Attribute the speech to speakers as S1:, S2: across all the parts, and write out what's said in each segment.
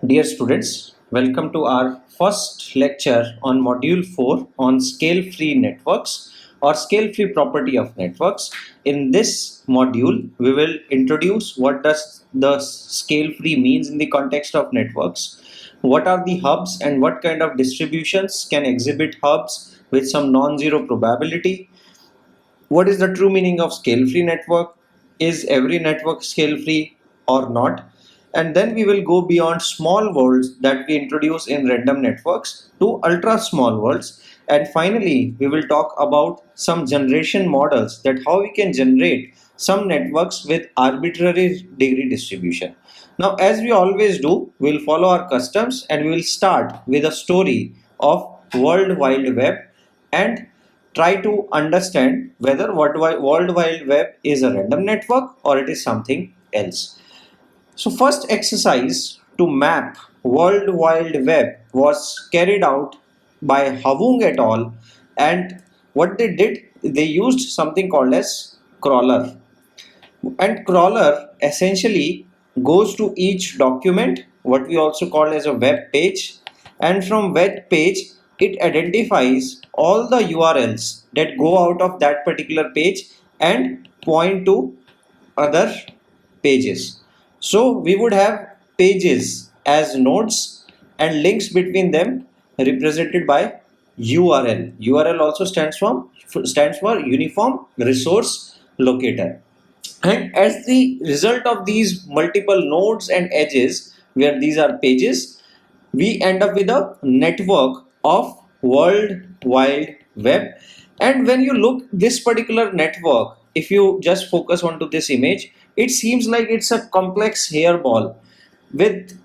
S1: Dear students, welcome to our first lecture on module 4 on scale-free networks or scale-free property of networks. In this module, we will introduce what does the scale-free means in the context of networks, what are the hubs and what kind of distributions can exhibit hubs with some non-zero probability, what is the true meaning of scale-free network, is every network scale-free or not, and then we will go beyond small worlds that we introduce in random networks to ultra small worlds, and finally we will talk about some generation models, that how we can generate some networks with arbitrary degree distribution. Now, as we always do, we'll follow our customs and we will start with a story of World Wide Web and try to understand whether World Wide Web is a random network or it is something else. So first exercise to map World Wide Web was carried out by Havung et al. And what they did, they used something called as crawler. And crawler essentially goes to each document, what we also call as a web page, and from web page it identifies all the URLs that go out of that particular page and point to other pages. So we would have pages as nodes and links between them represented by URL. URL also stands for Uniform Resource Locator. And as the result of these multiple nodes and edges, where these are pages, we end up with a network of World Wide Web. And when you look this particular network, if you just focus onto this image, it seems like it's a complex hairball with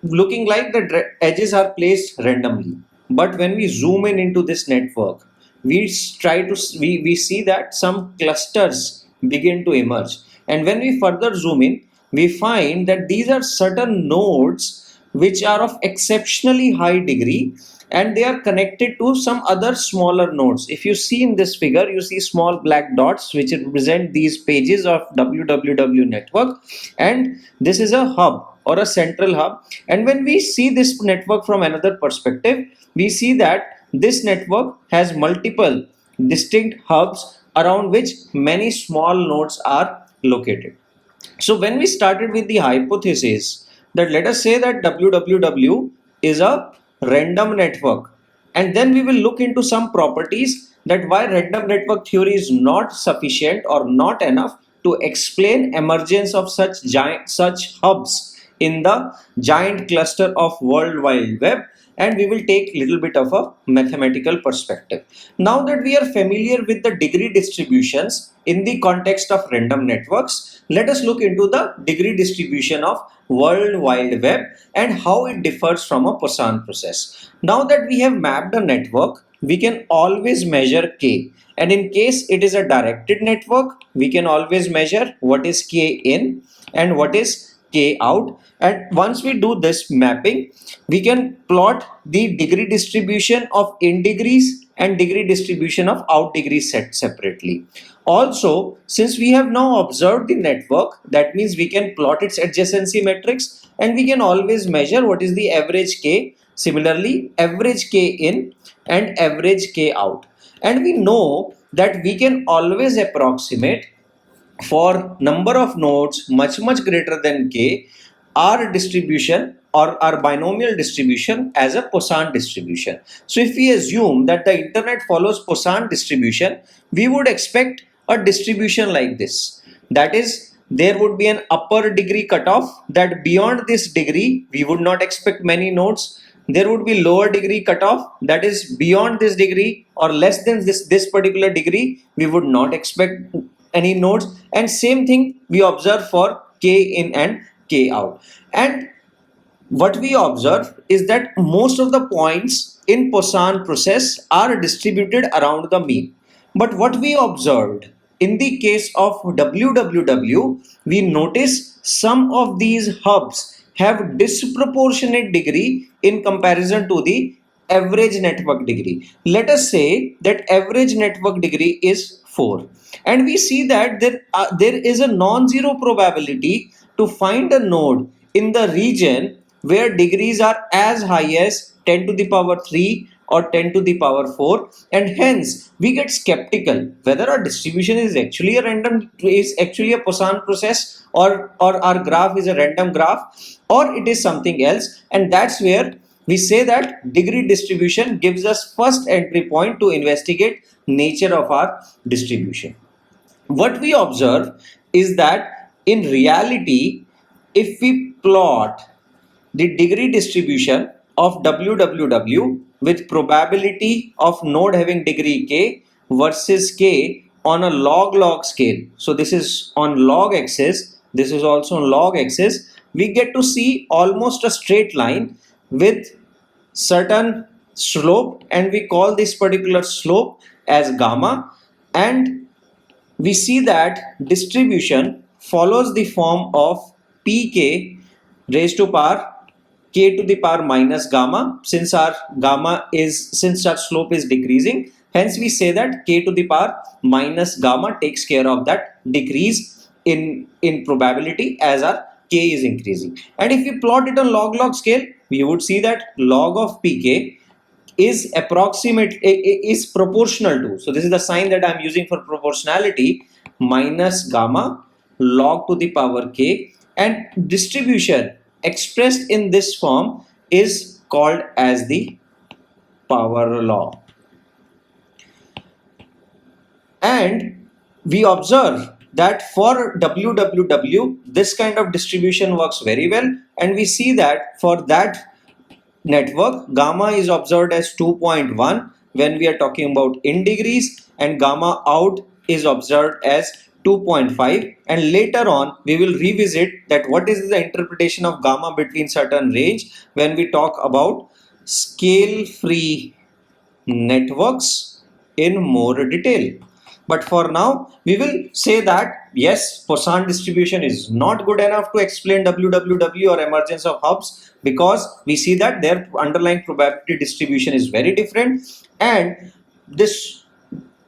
S1: looking like the edges are placed randomly. But when we zoom in into this network, we see that some clusters begin to emerge, and when we further zoom in, we find that these are certain nodes which are of exceptionally high degree, and they are connected to some other smaller nodes. If you see in this figure, you see small black dots which represent these pages of www network, and this is a hub or a central hub. And when we see this network from another perspective, we see that this network has multiple distinct hubs around which many small nodes are located. So when we started with the hypothesis that let us say that www is a random network, and then we will look into some properties that why random network theory is not sufficient or not enough to explain emergence of such hubs in the giant cluster of World Wide Web, and we will take a little bit of a mathematical perspective. Now that we are familiar with the degree distributions in the context of random networks, let us look into the degree distribution of World Wide Web and how it differs from a Poisson process. Now that we have mapped a network, we can always measure K. And in case it is a directed network, we can always measure what is K in and what is K out. And once we do this mapping, we can plot the degree distribution of in degrees and degree distribution of out degrees set separately. Also, since we have now observed the network, that means we can plot its adjacency matrix and we can always measure what is the average K. Similarly, average K in and average K out. And we know that we can always approximate for number of nodes much greater than K our distribution or our binomial distribution as a Poisson distribution. So if we assume that the internet follows Poisson distribution, we would expect a distribution like this. That is, there would be an upper degree cutoff, that beyond this degree we would not expect many nodes. There would be lower degree cutoff, that is beyond this degree or less than this particular degree we would not expect any nodes, and same thing we observe for K in and K out. And what we observe is that most of the points in Poisson process are distributed around the mean. But what we observed in the case of www, we notice some of these hubs have disproportionate degree in comparison to the average network degree. Let us say that average network degree is 4, and we see that there is a non-zero probability to find a node in the region where degrees are as high as 10 to the power 3 or 10 to the power 4, and hence we get skeptical whether our distribution is actually a Poisson process, or our graph is a random graph, or it is something else. And that's where we say that degree distribution gives us first entry point to investigate nature of our distribution. What we observe is that in reality, if we plot the degree distribution of www with probability of node having degree k versus k on a log scale, so this is on log axis, this is also on log axis, we get to see almost a straight line with certain slope, and we call this particular slope as gamma. And we see that distribution follows the form of pk raised to power k to the power minus gamma, since our slope is decreasing, hence we say that k to the power minus gamma takes care of that decrease in probability as our k is increasing. And if we plot it on log scale, we would see that log of pk is proportional to, so this is the sign that I'm using for proportionality, minus gamma log to the power k, and distribution expressed in this form is called as the power law. And we observe that for www this kind of distribution works very well, and we see that for that network gamma is observed as 2.1 when we are talking about in degrees, and gamma out is observed as 2.5. and later on we will revisit that what is the interpretation of gamma between certain range when we talk about scale free networks in more detail. But for now, we will say that yes, Poisson distribution is not good enough to explain WWW or emergence of hubs, because we see that their underlying probability distribution is very different, and this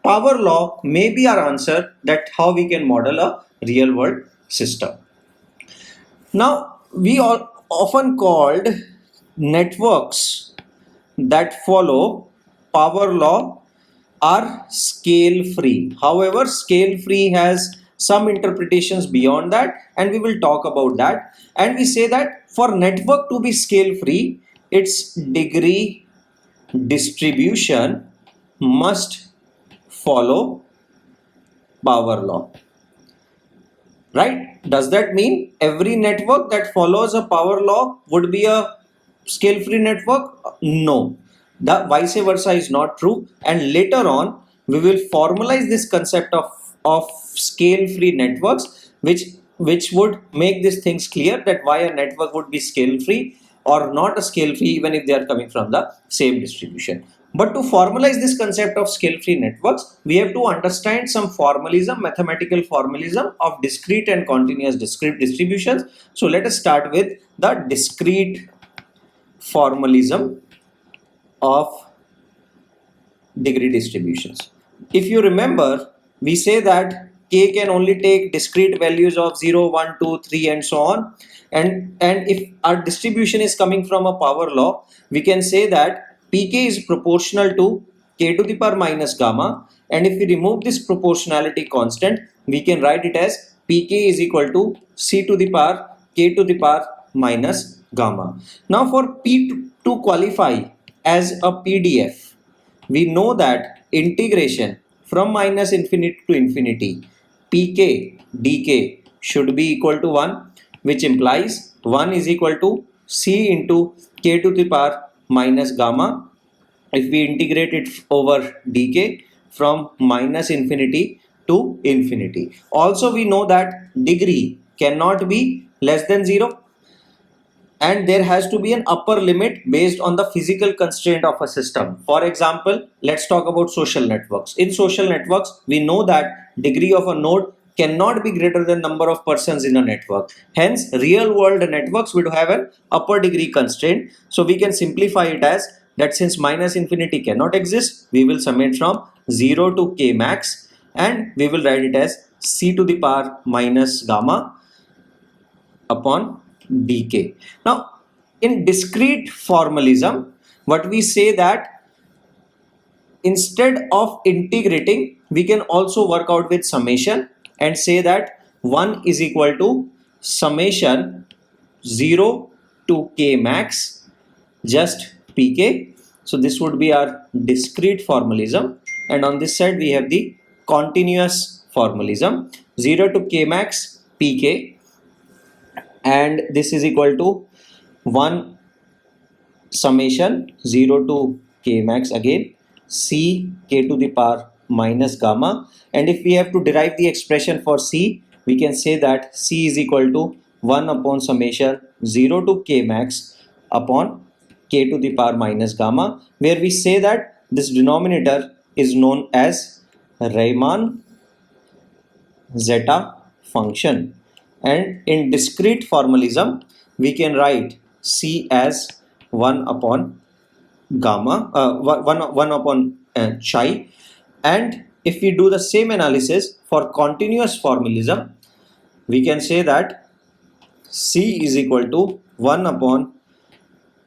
S1: power law may be our answer that how we can model a real world system. Now, we are often called networks that follow power law are scale free. However, scale free has some interpretations beyond that, and we will talk about that. And we say that for network to be scale free, its degree distribution must follow power law. Right? Does that mean every network that follows a power law would be a scale free network? No. The vice versa is not true, and later on we will formalize this concept of scale free networks, which would make these things clear that why a network would be scale free or not a scale free even if they are coming from the same distribution. But to formalize this concept of scale free networks, we have to understand some formalism, mathematical formalism of discrete and continuous discrete distributions. So let us start with the discrete formalism of degree distributions. If you remember, we say that k can only take discrete values of 0, 1, 2, 3 and so on, and if our distribution is coming from a power law, we can say that pk is proportional to k to the power minus gamma, and if we remove this proportionality constant, we can write it as pk is equal to c to the power k to the power minus gamma. Now for p to qualify as a PDF, we know that integration from minus infinity to infinity, pk dk should be equal to 1, which implies 1 is equal to c into k to the power minus gamma if we integrate it over dk from minus infinity to infinity. Also we know that degree cannot be less than 0, and there has to be an upper limit based on the physical constraint of a system. For example, let's talk about social networks. In social networks, we know that degree of a node cannot be greater than number of persons in a network. Hence, real world networks would have an upper degree constraint. So we can simplify it as that since minus infinity cannot exist, we will sum it from 0 to k max, and we will write it as c to the power minus gamma upon dk. Now In discrete formalism, what we say that instead of integrating, we can also work out with summation and say that 1 is equal to summation 0 to k max just pk. So this would be our discrete formalism, and on this side we have the continuous formalism 0 to k max pk, and this is equal to 1 summation 0 to k max again c k to the power minus gamma. And if we have to derive the expression for c, we can say that c is equal to 1 upon summation 0 to k max upon k to the power minus gamma, where we say that this denominator is known as Riemann zeta function. And in discrete formalism, we can write c as 1 upon gamma, 1 upon chi. And if we do the same analysis for continuous formalism, we can say that c is equal to 1 upon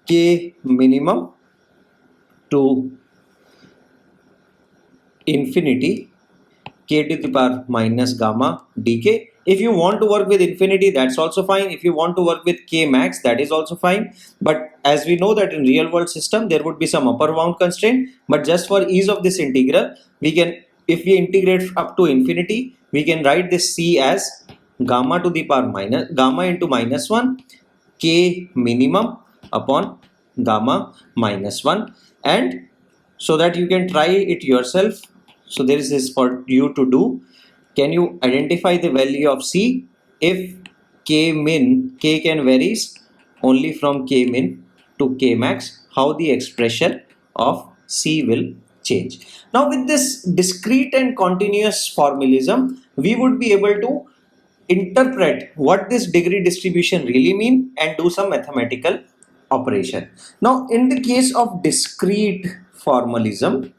S1: k minimum to infinity k to the power minus gamma dk. If you want to work with infinity, that's also fine. If you want to work with k max, that is also fine. But as we know that in real world system, there would be some upper bound constraint. But just for ease of this integral, we can, if we integrate up to infinity, we can write this c as gamma to the power minus gamma into minus 1 k minimum upon gamma minus 1. And so that you can try it yourself, so there is this for you to do. Can you identify the value of c if k can varies only from k min to k max, how the expression of c will change. Now with this discrete and continuous formalism, we would be able to interpret what this degree distribution really mean and do some mathematical operation. Now in the case of discrete formalism,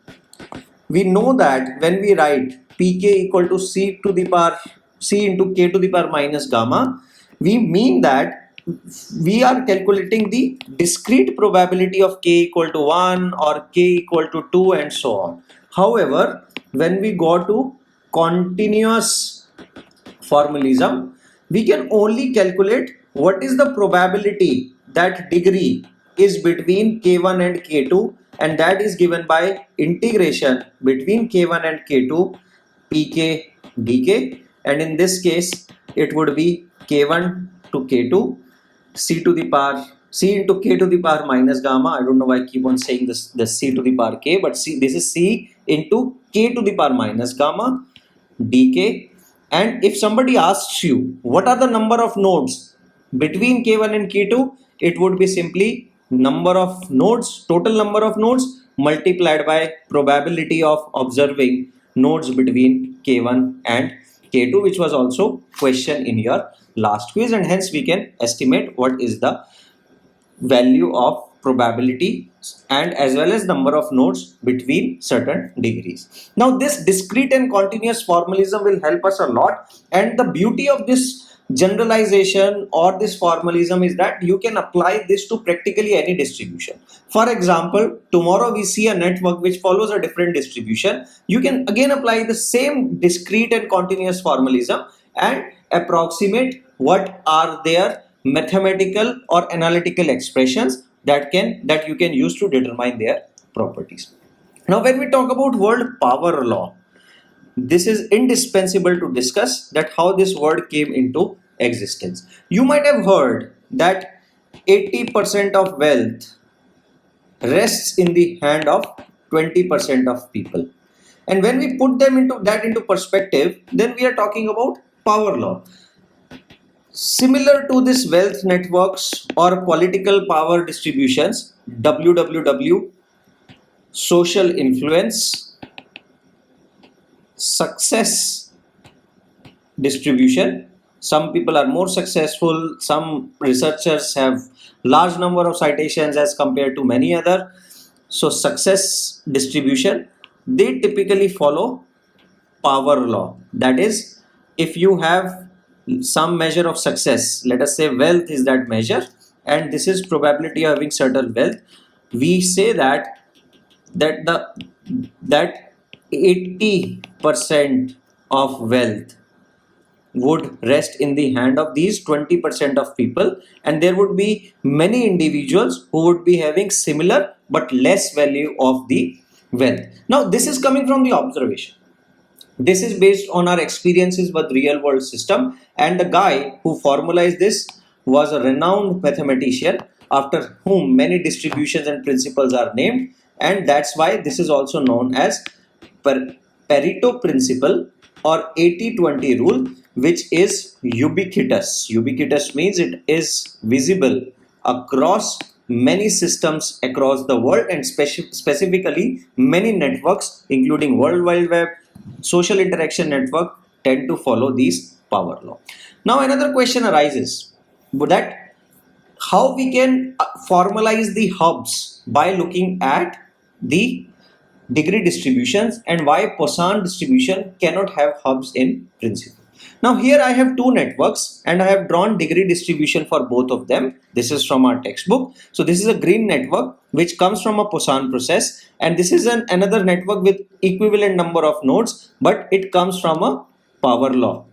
S1: we know that when we write pk equal to c to the power c into k to the power minus gamma, we mean that we are calculating the discrete probability of k equal to 1 or k equal to 2 and so on. However, when we go to continuous formalism, we can only calculate what is the probability that degree is between k1 and k2, and that is given by integration between k1 and k2 pk dk. And in this case it would be k1 to k2 c to the power c into k to the power minus gamma. I don't know why I keep on saying this c to the power k, but see, this is c into k to the power minus gamma dk. And if somebody asks you what are the number of nodes between k1 and k2, it would be simply number of nodes, total number of nodes multiplied by probability of observing nodes between k1 and k2, which was also question in your last quiz, and hence we can estimate what is the value of probability and as well as number of nodes between certain degrees. Now this discrete and continuous formalism will help us a lot, and the beauty of this generalization or this formalism is that you can apply this to practically any distribution. For example, tomorrow we see a network which follows a different distribution. You can again apply the same discrete and continuous formalism and approximate what are their mathematical or analytical expressions that you can use to determine their properties. Now when we talk about word power law, this is indispensable to discuss that how this word came into existence. You might have heard that 80% of wealth rests in the hand of 20% of people. And when we put them into perspective, then we are talking about power law. Similar to this wealth networks or political power distributions, WWW, social influence, success distribution. Some people are more successful, some researchers have large number of citations as compared to many other. So success distribution, they typically follow power law. That is, if you have some measure of success, let us say wealth is that measure, and this is probability of having certain wealth, we say that the that 80% of wealth would rest in the hand of these 20% of people, and there would be many individuals who would be having similar but less value of the wealth. Now this is coming from the observation. This is based on our experiences with real world system, and the guy who formalized this was a renowned mathematician after whom many distributions and principles are named, and that's why this is also known as Pareto principle or 80-20 rule, which is ubiquitous. Ubiquitous means it is visible across many systems across the world, and specifically many networks including World Wide Web, social interaction network tend to follow these power law. Now another question arises that how we can formalize the hubs by looking at the degree distributions, and why Poisson distribution cannot have hubs in principle. Now here I have two networks and I have drawn degree distribution for both of them. This is from our textbook. So this is a green network which comes from a Poisson process, and this is another network with equivalent number of nodes, but it comes from a power law.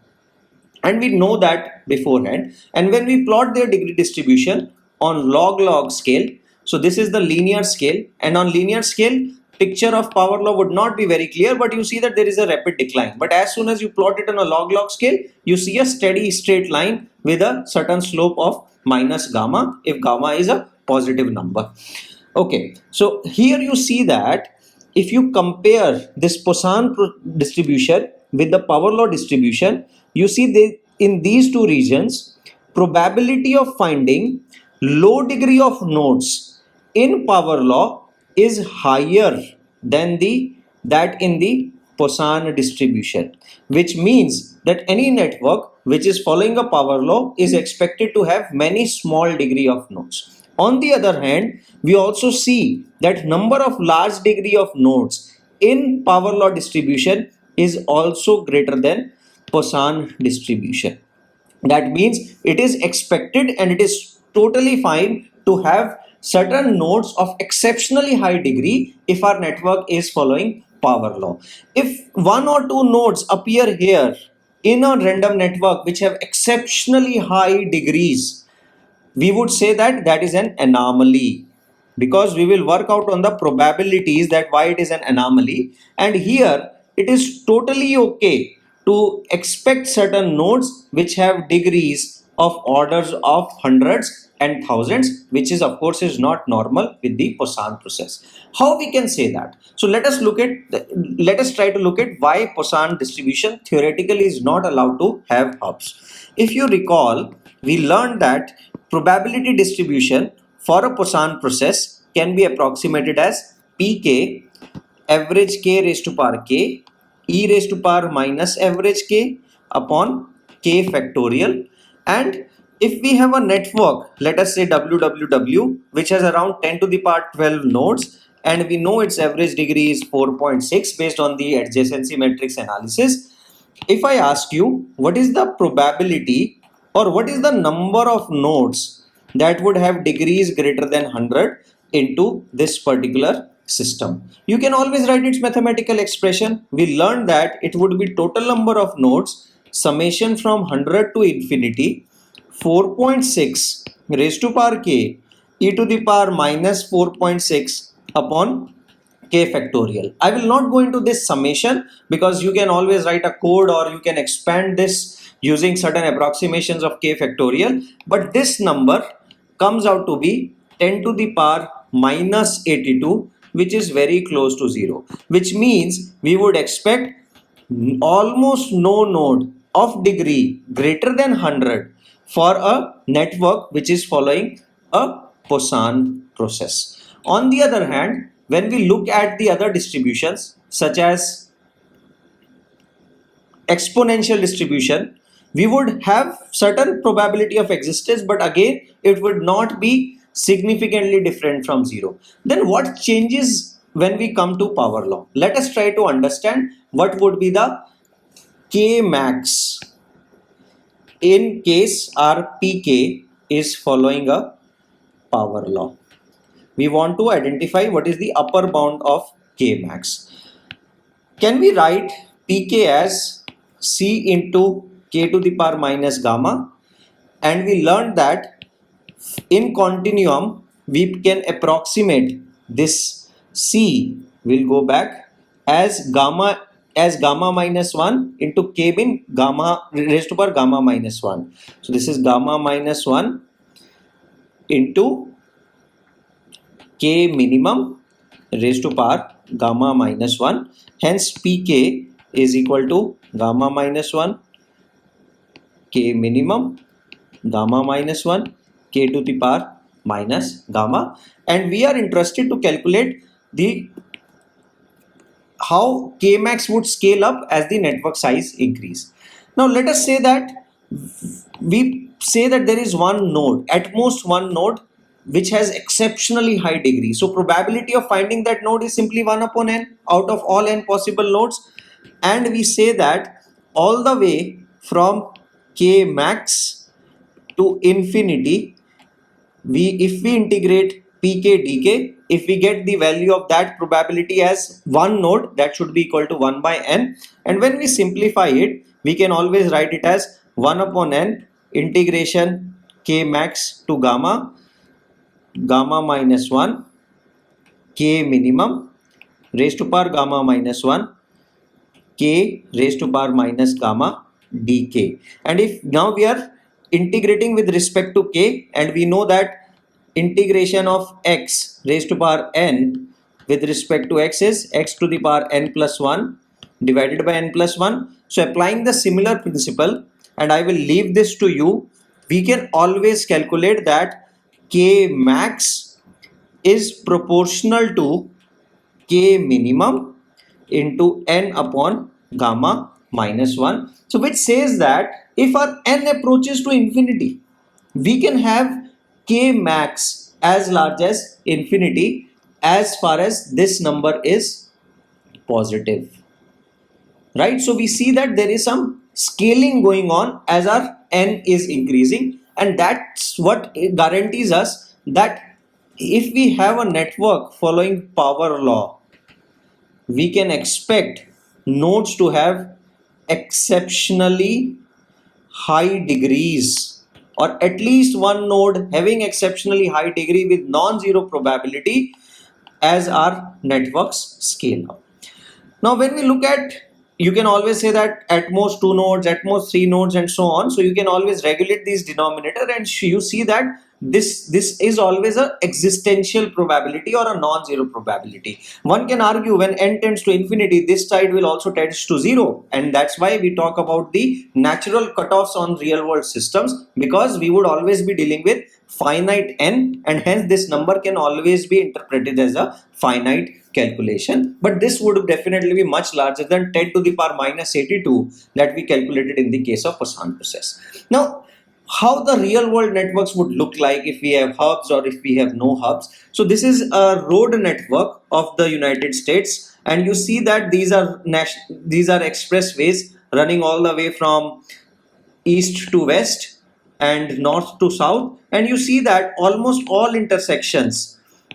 S1: And we know that beforehand. And when we plot their degree distribution on log scale, so this is the linear scale, and on linear scale picture of power law would not be very clear, but you see that there is a rapid decline. But as soon as you plot it on a log scale, you see a steady straight line with a certain slope of minus gamma if gamma is a positive number. Okay, so here you see that if you compare this Poisson distribution with the power law distribution, you see that in these two regions, probability of finding low degree of nodes in power law is higher than that in the Poisson distribution, which means that any network which is following a power law is expected to have many small degree of nodes. On the other hand, we also see that number of large degree of nodes in power law distribution is also greater than Poisson distribution. That means it is expected and it is totally fine to have certain nodes of exceptionally high degree if our network is following power law. If one or two nodes appear here in a random network which have exceptionally high degrees, we would say that that is an anomaly, because we will work out on the probabilities that why it is an anomaly. And here it is totally okay to expect certain nodes which have degrees of orders of hundreds and thousands, which is of course is not normal with the Poisson process. How we can say that? So let us try to look at why Poisson distribution theoretically is not allowed to have hubs. If you recall, we learned that probability distribution for a Poisson process can be approximated as pk average k raised to power k e raised to power minus average k upon k factorial. And if we have a network, let us say www, which has around 10 to the power 12 nodes, and we know its average degree is 4.6 based on the adjacency matrix analysis. If I ask you what is the probability or what is the number of nodes that would have degrees greater than 100 into this particular system, you can always write its mathematical expression. We learned that it would be total number of nodes summation from 100 to infinity 4.6 raised to power k e to the power minus 4.6 upon k factorial. I will not go into this summation because you can always write a code or you can expand this using certain approximations of k factorial, but this number comes out to be 10 to the power minus 82, which is very close to 0, which means we would expect almost no node of degree greater than 100 for a network which is following a Poisson process. On the other hand, when we look at the other distributions such as exponential distribution, we would have certain probability of existence, but again it would not be significantly different from 0. Then what changes when we come to power law? Let us try to understand what would be the k max in case our pk is following a power law. We want to identify what is the upper bound of K max. Can we write Pk as C into K to the power minus gamma? And we learned that in continuum we can approximate this C will go back as gamma minus 1 into K bin gamma raised to power gamma minus 1. So this is gamma minus 1 into K minimum raised to power gamma minus 1. Hence Pk is equal to gamma minus 1 K minimum gamma minus 1 K to the power minus gamma, and we are interested to calculate the how K max would scale up as the network size increase. Now let us say that there is one node, at most one node, which has exceptionally high degree. So probability of finding that node is simply 1 upon n out of all n possible nodes, and we say that all the way from K max to infinity, if we integrate Pk dk, if we get the value of that probability as one node, that should be equal to 1 by n, and when we simplify it, we can always write it as 1 upon n integration K max to gamma minus 1 K minimum raised to power gamma minus 1 K raised to power minus gamma dk. And if now we are integrating with respect to K, and we know that integration of x raised to power n with respect to x is x to the power n plus 1 divided by n plus 1. So applying the similar principle, and I will leave this to you, we can always calculate that K max is proportional to K minimum into n upon gamma minus 1. So which says that if our n approaches to infinity, we can have K max as large as infinity as far as this number is positive, right? So we see that there is some scaling going on as our n is increasing, and that's what guarantees us that if we have a network following power law, we can expect nodes to have exceptionally high degrees, or at least one node having exceptionally high degree with non-zero probability as our networks scale up. Now when we look at, you can always say that at most 2 nodes, at most 3 nodes, and so on. So you can always regulate these denominator, and you see that this is always a existential probability or a non-zero probability. One can argue when n tends to infinity, this side will also tends to 0, and that's why we talk about the natural cutoffs on real world systems, because we would always be dealing with finite n, and hence this number can always be interpreted as a finite calculation, but this would definitely be much larger than 10 to the power minus 82 that we calculated in the case of Poisson process. Now how the real world networks would look like if we have hubs or if we have no hubs. So this is a road network of the United States, and you see that these are expressways running all the way from east to west and north to south, and you see that almost all intersections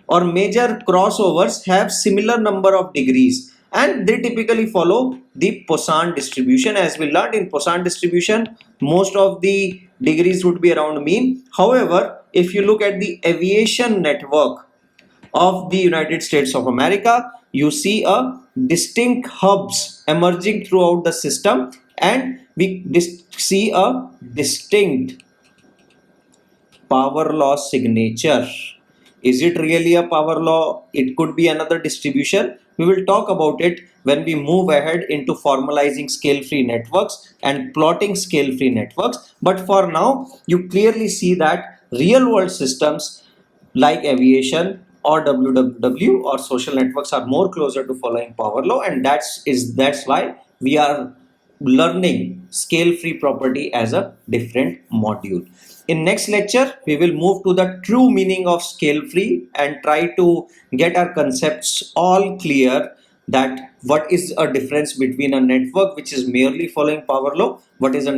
S1: or major crossovers have similar number of degrees, and they typically follow the Poisson distribution. As we learned in Poisson distribution, most of the degrees would be around mean. However, if you look at the aviation network of the United States of America, you see a distinct hubs emerging throughout the system, and we see a distinct power law signature. Is it really a power law? It could be another distribution. We will talk about it when we move ahead into formalizing scale-free networks and plotting scale-free networks. But for now, you clearly see that real-world systems like aviation or WWW or social networks are more closer to following power law, and that's why we are learning scale-free property as a different module. In next lecture, we will move to the true meaning of scale-free and try to get our concepts all clear, that what is a difference between a network which is merely following power law, what is a